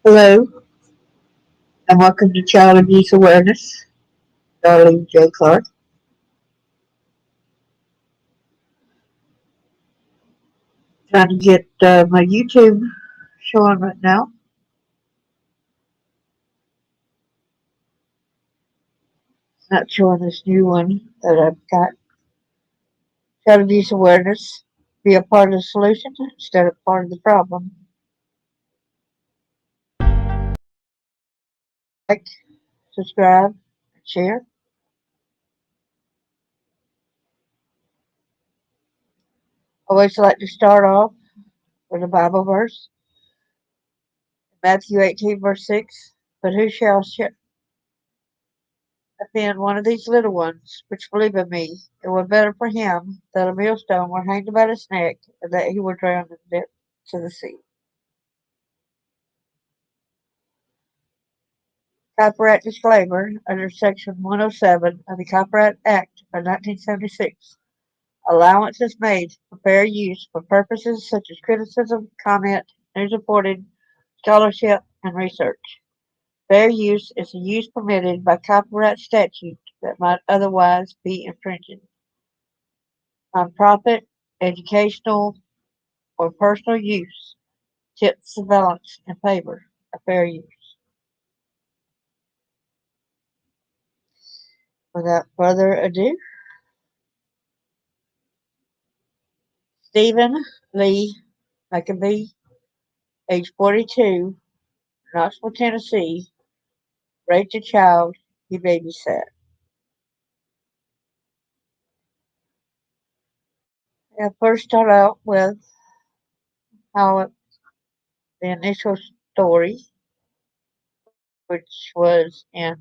Hello, and welcome to Child Abuse Awareness. Darlene J. Clark. Trying to get my YouTube showing right now. Not showing this new one that I've got. Child Abuse Awareness. Be a part of the solution instead of part of the problem. Like, subscribe, and share. I always like to start off with a Bible verse. Matthew 18, verse 6. But who shall offend one of these little ones which believe in me, it were better for him that a millstone were hanged about his neck, and that he were drowned in the depths of the sea. Copyright disclaimer under Section 107 of the Copyright Act of 1976. Allowance is made for fair use for purposes such as criticism, comment, news reporting, scholarship, and research. Fair use is a use permitted by copyright statute that might otherwise be infringing. Nonprofit, educational, or personal use tips the balance in favor of fair use. Without further ado, Stephen Lee McAbee, age 42, Knoxville, Tennessee, raped a child he babysat. I first start out with how the initial story, which was in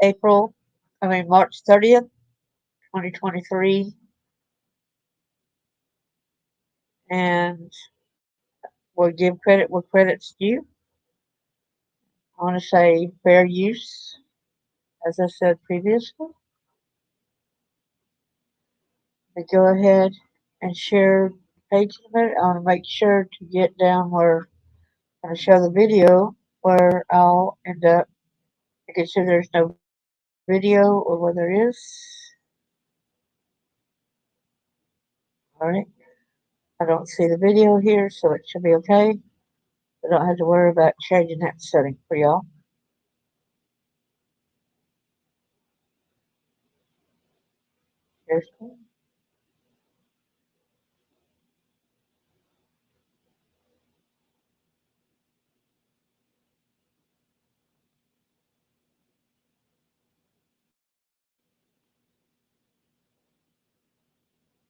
March 30th, 2023, and we'll give credit where credit's due. I want to say fair use, as I said previously. I go ahead and share the page in a minute. I want to make sure to get down where I'm going to show the video where I'll end up making sure there's no video or where there is. Alright. I don't see the video here, so it should be okay. I don't have to worry about changing that setting for y'all. Here's one.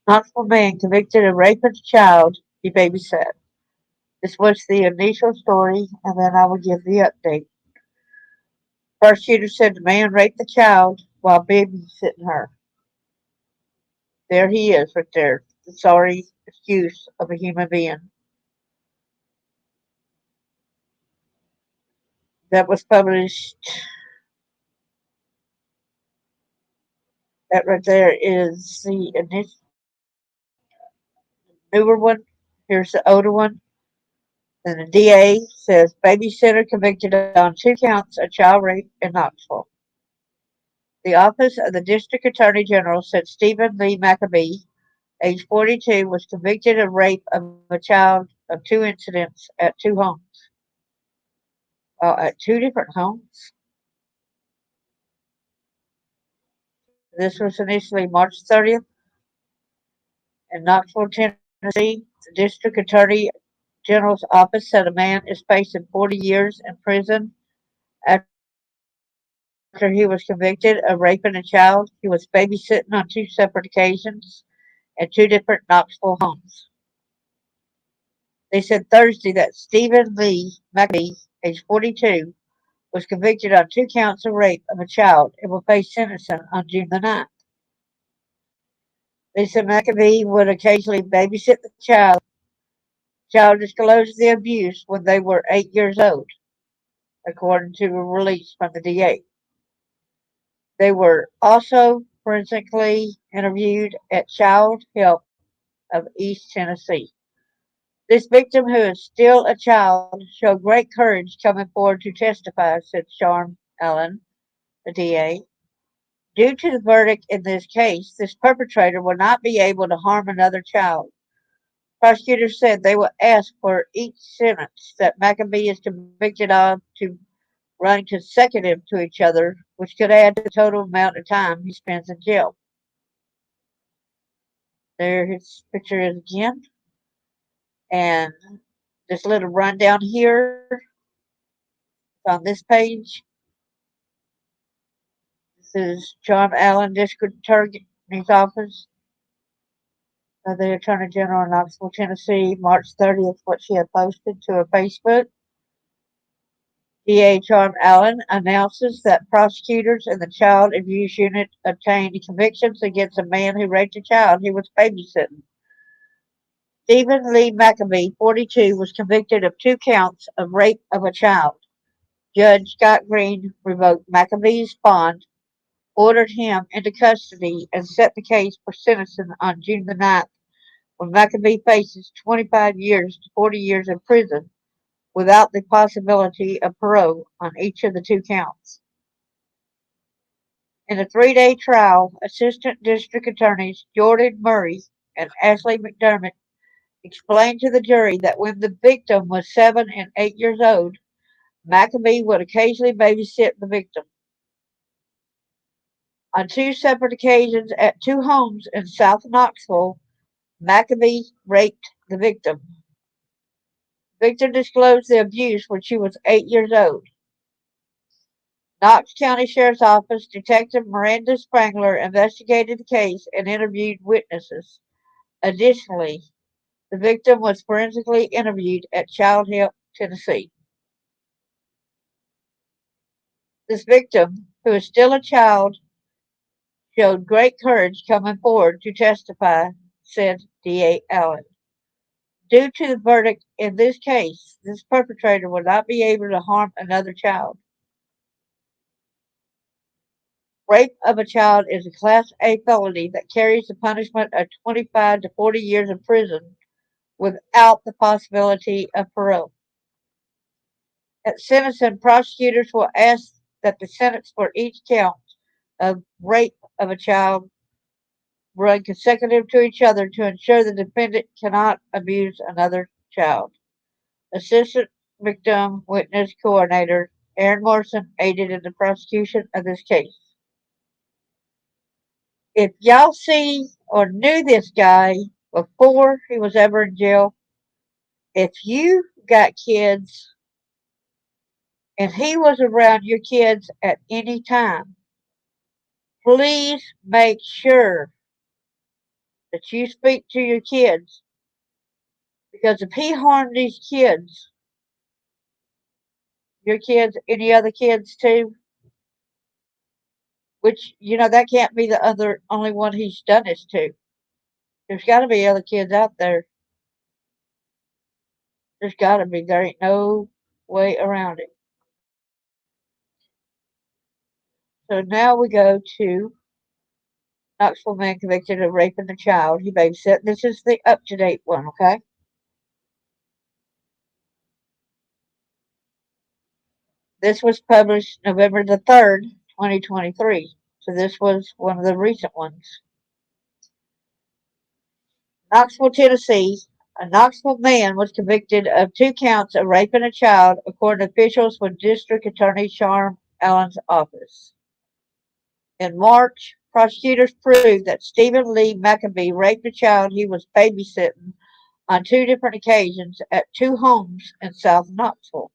Knoxville man convicted of raping a child he babysat. This was the initial story, and then I will give the update. Prosecutor said the man raped the child while babysitting her. There he is right there. The sorry excuse of a human being. That was published. That right there is the newer one. Here's the older one. And the DA says babysitter convicted on 2 counts of child rape in Knoxville. The office of the District Attorney General said Stephen Lee McAbee, age 42, was convicted of rape of a child of 2 incidents at 2 homes. At 2 different homes. This was initially March 30th in Knoxville, Tennessee. The District Attorney General's office said a man is facing 40 years in prison after he was convicted of raping a child he was babysitting on 2 separate occasions at 2 different Knoxville homes. They said Thursday that Stephen Lee McAbee, age 42, was convicted on 2 counts of rape of a child and will face sentencing on June the 9th. They said McAbee would occasionally babysit the child. The child disclosed the abuse when they were 8 years old, according to a release from the DA. They were also forensically interviewed at Child Help of East Tennessee. This victim, who is still a child, showed great courage coming forward to testify, said Sharm Allen, the DA. Due to the verdict in this case, this perpetrator will not be able to harm another child. Prosecutors said they will ask for each sentence that McAbee is convicted of to run consecutive to each other, which could add to the total amount of time he spends in jail. There his picture is again. And this little rundown here on this page. This is John Allen, District Attorney's Office of the Attorney General in Knoxville, Tennessee, March 30th, what she had posted to her Facebook. DA John Allen announces that prosecutors in the Child Abuse Unit obtained convictions against a man who raped a child he was babysitting. Stephen Lee McAbee, 42, was convicted of 2 counts of rape of a child. Judge Scott Green revoked McAbee's bond, ordered him into custody, and set the case for sentencing on June the 9th, when McAbee faces 25 years to 40 years in prison without the possibility of parole on each of the 2 counts. In a 3-day trial, Assistant District Attorneys Jordan Murray and Ashley McDermott explained to the jury that when the victim was 7 and 8 years old, McAbee would occasionally babysit the victim. On 2 separate occasions at 2 homes in South Knoxville, McAbee raped the victim. The victim disclosed the abuse when she was 8 years old. Knox County Sheriff's Office Detective Miranda Spangler investigated the case and interviewed witnesses. Additionally, the victim was forensically interviewed at Child Help Tennessee. This victim, who is still a child, showed great courage coming forward to testify, said DA Allen. Due to the verdict in this case, this perpetrator will not be able to harm another child. Rape of a child is a Class A felony that carries the punishment of 25 to 40 years in prison without the possibility of parole. At sentencing, prosecutors will ask that the sentence for each count of rape of a child run consecutive to each other to ensure the defendant cannot abuse another child. Assistant Victim Witness Coordinator Aaron Morrison aided in the prosecution of this case. If y'all see or knew this guy before he was ever in jail, if you got kids and he was around your kids at any time, please make sure that you speak to your kids, because if he harmed these kids, your kids, any other kids too, which that can't be the other only one he's done this to. There's got to be other kids out there. There's got to be. There ain't no way around it. So now we go to Knoxville man convicted of raping a child he babysat. This is the up-to-date one, okay? This was published November the 3rd, 2023. So this was one of the recent ones. Knoxville, Tennessee. A Knoxville man was convicted of 2 counts of raping a child, according to officials with District Attorney Sharm Allen's office. In March, prosecutors proved that Stephen Lee McAbee raped a child he was babysitting on 2 different occasions at 2 homes in South Knoxville.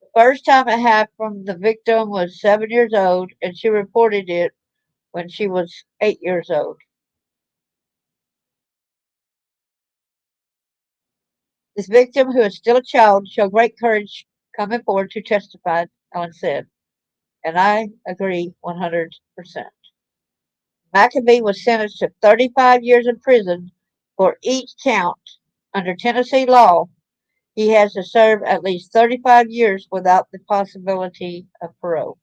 The first time it happened, the victim was 7 years old, and she reported it when she was 8 years old. This victim, who is still a child, showed great courage coming forward to testify, Allen said, and I agree 100%. McAbee was sentenced to 35 years in prison for each count. Under Tennessee law, he has to serve at least 35 years without the possibility of parole.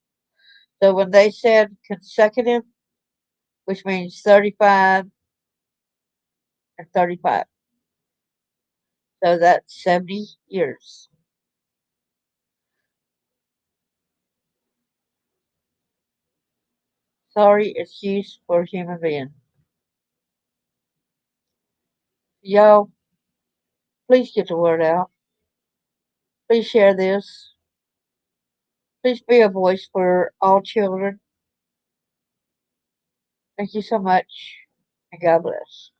So when they said consecutive, which means 35 and 35. So that's 70 years. Sorry, it's used for human being. Y'all, please get the word out. Please share this. Please be a voice for all children. Thank you so much, and God bless.